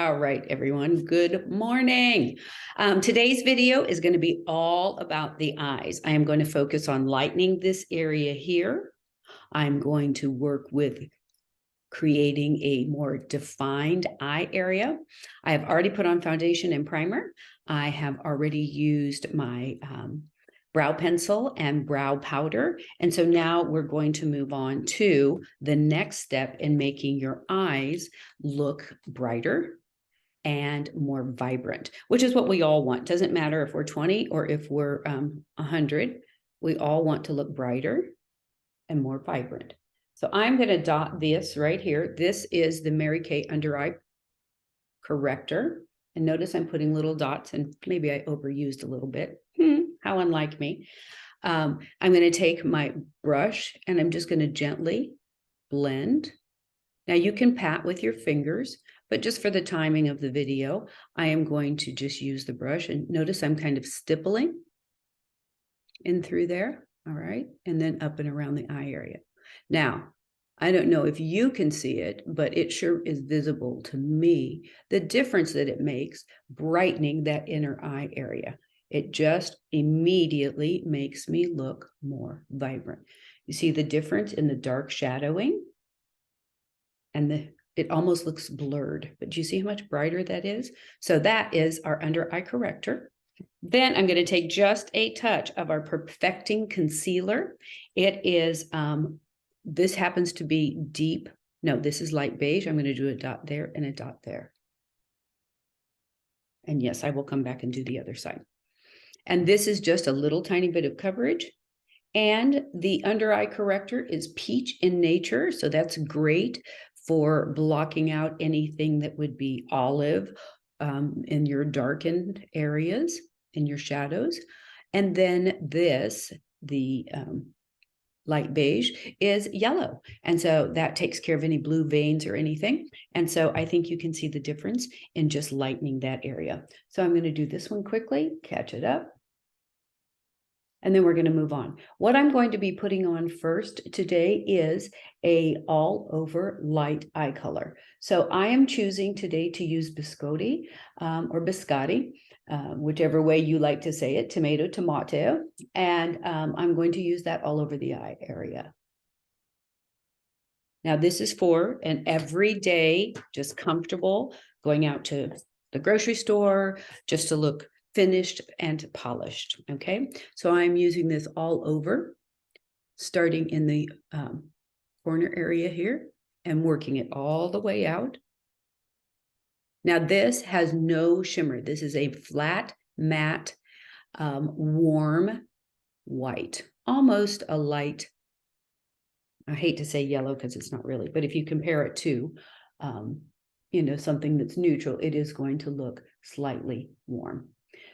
All right, everyone, good morning. Today's video is going to be all about the eyes. I am going to focus on lightening this area here. I'm going to work with creating a more defined eye area. I have already put on foundation and primer. I have already used my brow pencil and brow powder. And so now we're going to move on to the next step in making your eyes look brighter and more vibrant, which is what we all want. Doesn't matter if we're 20 or if we're 100, we all want to look brighter and more vibrant. So I'm going to dot this right here. This is the Mary Kay Under Eye Corrector. And notice I'm putting little dots, and maybe I overused a little bit. How unlike me. I'm going to take my brush and I'm just going to gently blend. Now you can pat with your fingers, but just for the timing of the video, I am going to just use the brush, and notice I'm kind of stippling in through there. All right. And then up and around the eye area. Now, I don't know if you can see it, but it sure is visible to me, the difference that it makes brightening that inner eye area. It just immediately makes me look more vibrant. You see the difference in the dark shadowing? And it almost looks blurred, but do you see how much brighter that is? So that is our under eye corrector. Then I'm going to take just a touch of our perfecting concealer. It is, this happens to be deep. No, this is light beige. I'm going to do a dot there and a dot there. And yes, I will come back and do the other side. And this is just a little tiny bit of coverage. And the under eye corrector is peach in nature. So that's great for blocking out anything that would be olive in your darkened areas, in your shadows. And then this, the light beige, is yellow. And so that takes care of any blue veins or anything. And so I think you can see the difference in just lightening that area. So I'm going to do this one quickly, catch it up. And then we're going to move on. What I'm going to be putting on first today is a all over light eye color. So I am choosing today to use biscotti or biscotti, whichever way you like to say it, tomato. And I'm going to use that all over the eye area. Now this is for an everyday, just comfortable, going out to the grocery store, just to look finished and polished. Okay, so I'm using this all over, starting in the corner area here and working it all the way out. Now this has no shimmer. This is a flat, matte, warm white, almost a light, I hate to say yellow because it's not really, but if you compare it to something that's neutral, it is going to look slightly warm.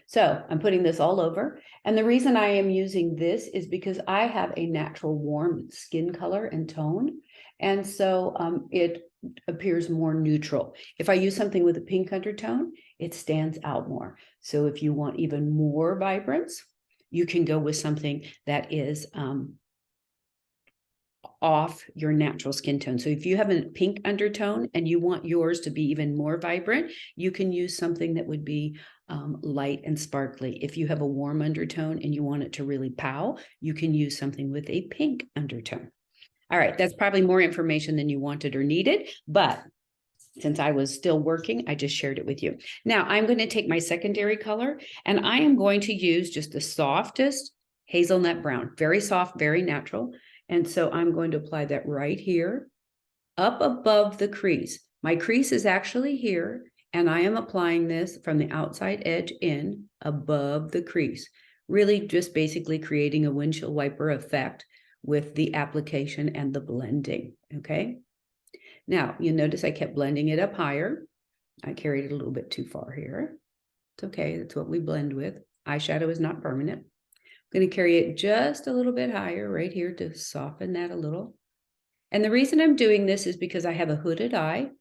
So I'm putting this all over. And the reason I am using this is because I have a natural warm skin color and tone. And so it appears more neutral. If I use something with a pink undertone, it stands out more. So if you want even more vibrance, you can go with something that is off your natural skin tone. So if you have a pink undertone and you want yours to be even more vibrant, you can use something that would be light and sparkly. If you have a warm undertone and you want it to really pow, you can use something with a pink undertone. All right, that's probably more information than you wanted or needed, but since I was still working, I just shared it with you. Now I'm going to take my secondary color and I am going to use just the softest hazelnut brown, very soft, very natural. And so I'm going to apply that right here, up above the crease. My crease is actually here, and I am applying this from the outside edge in above the crease, really just basically creating a windshield wiper effect with the application and the blending, okay? Now, you notice I kept blending it up higher. I carried it a little bit too far here. It's okay, that's what we blend with. Eyeshadow is not permanent. I'm going to carry it just a little bit higher right here to soften that a little. And the reason I'm doing this is because I have a hooded eye.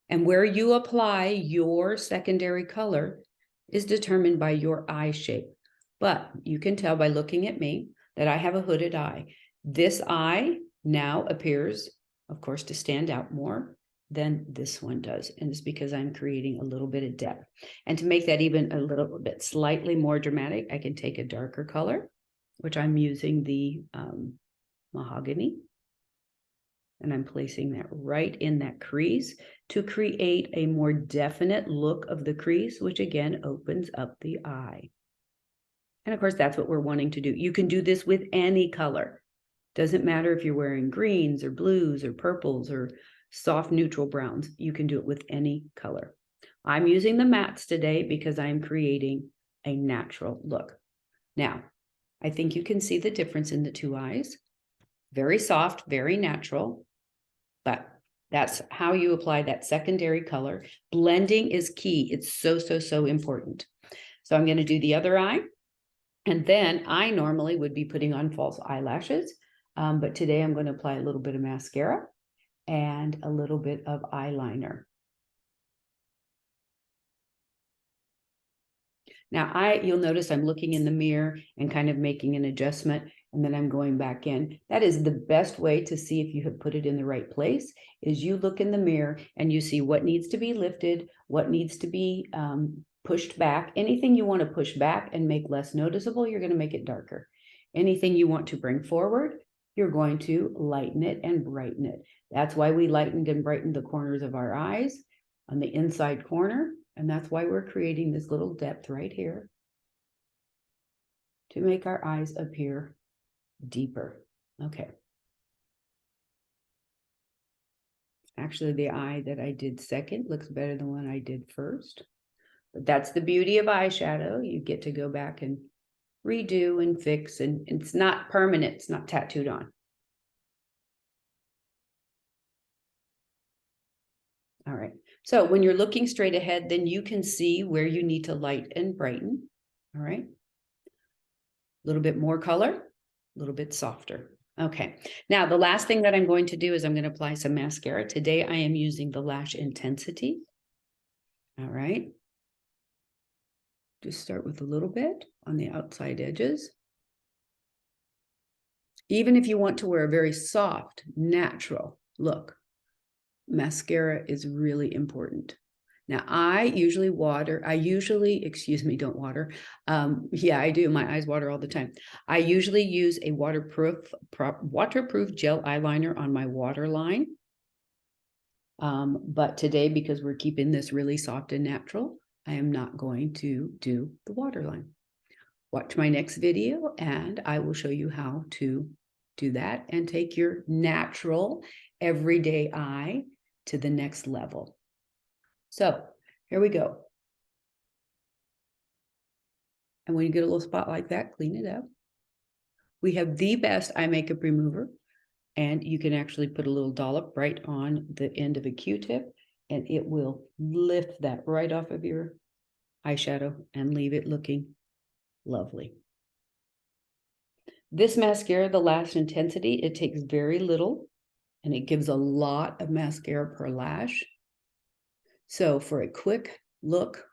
And where you apply your secondary color is determined by your eye shape. But you can tell by looking at me that I have a hooded eye. This eye now appears, of course, to stand out more. than this one does. And it's because I'm creating a little bit of depth. And to make that even a little bit slightly more dramatic, I can take a darker color, which I'm using the mahogany. And I'm placing that right in that crease to create a more definite look of the crease, which again opens up the eye. And of course, that's what we're wanting to do. You can do this with any color. Doesn't matter if you're wearing greens or blues or purples or soft neutral browns. You can do it with any color. I'm using the mattes today because I'm creating a natural look. Now, I think you can see the difference in the two eyes. Very soft, very natural, but that's how you apply that secondary color. Blending is key. It's so, so, so important. So I'm going to do the other eye. And then I normally would be putting on false eyelashes, but today I'm going to apply a little bit of mascara and a little bit of eyeliner. Now you'll notice I'm looking in the mirror and kind of making an adjustment, and then I'm going back in. That is the best way to see if you have put it in the right place, is you look in the mirror and you see what needs to be lifted, what needs to be pushed back. Anything you want to push back and make less noticeable, you're going to make it darker. Anything you want to bring forward, you're going to lighten it and brighten it. That's why we lightened and brightened the corners of our eyes on the inside corner. And that's why we're creating this little depth right here to make our eyes appear deeper. Okay. Actually, the eye that I did second looks better than one I did first. But that's the beauty of eyeshadow. You get to go back and redo and fix, and it's not permanent. It's not tattooed on. All right. So when you're looking straight ahead, then you can see where you need to light and brighten. All right. A little bit more color, a little bit softer. Okay. Now, the last thing that I'm going to do is I'm going to apply some mascara. Today, I am using the Lash Intensity. All right. Just start with a little bit on the outside edges. Even if you want to wear a very soft, natural look, mascara is really important. Now, I usually don't water. Yeah, I do. My eyes water all the time. I usually use a waterproof gel eyeliner on my waterline. But today, because we're keeping this really soft and natural, I am not going to do the waterline. Watch my next video and I will show you how to do that and take your natural everyday eye to the next level. So here we go. And when you get a little spot like that, clean it up. We have the best eye makeup remover, and you can actually put a little dollop right on the end of a Q-tip, and it will lift that right off of your eyeshadow and leave it looking lovely. This mascara, the Lash Intensity, it takes very little, and it gives a lot of mascara per lash. So for a quick look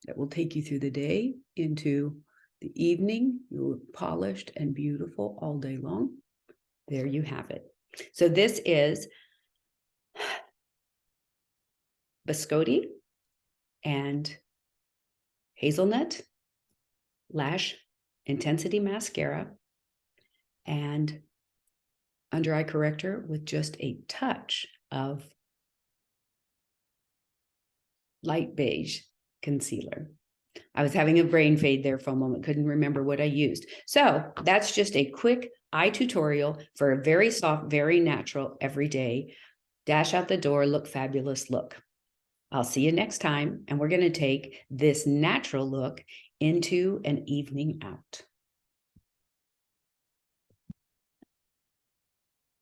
that will take you through the day into the evening, you look polished and beautiful all day long. There you have it. So this is Biscotti and Hazelnut Lash Intensity Mascara and under eye corrector with just a touch of light beige concealer. I was having a brain fade there for a moment, couldn't remember what I used. So that's just a quick eye tutorial for a very soft, very natural, everyday, dash out the door, look fabulous look. I'll see you next time, and we're going to take this natural look into an evening out.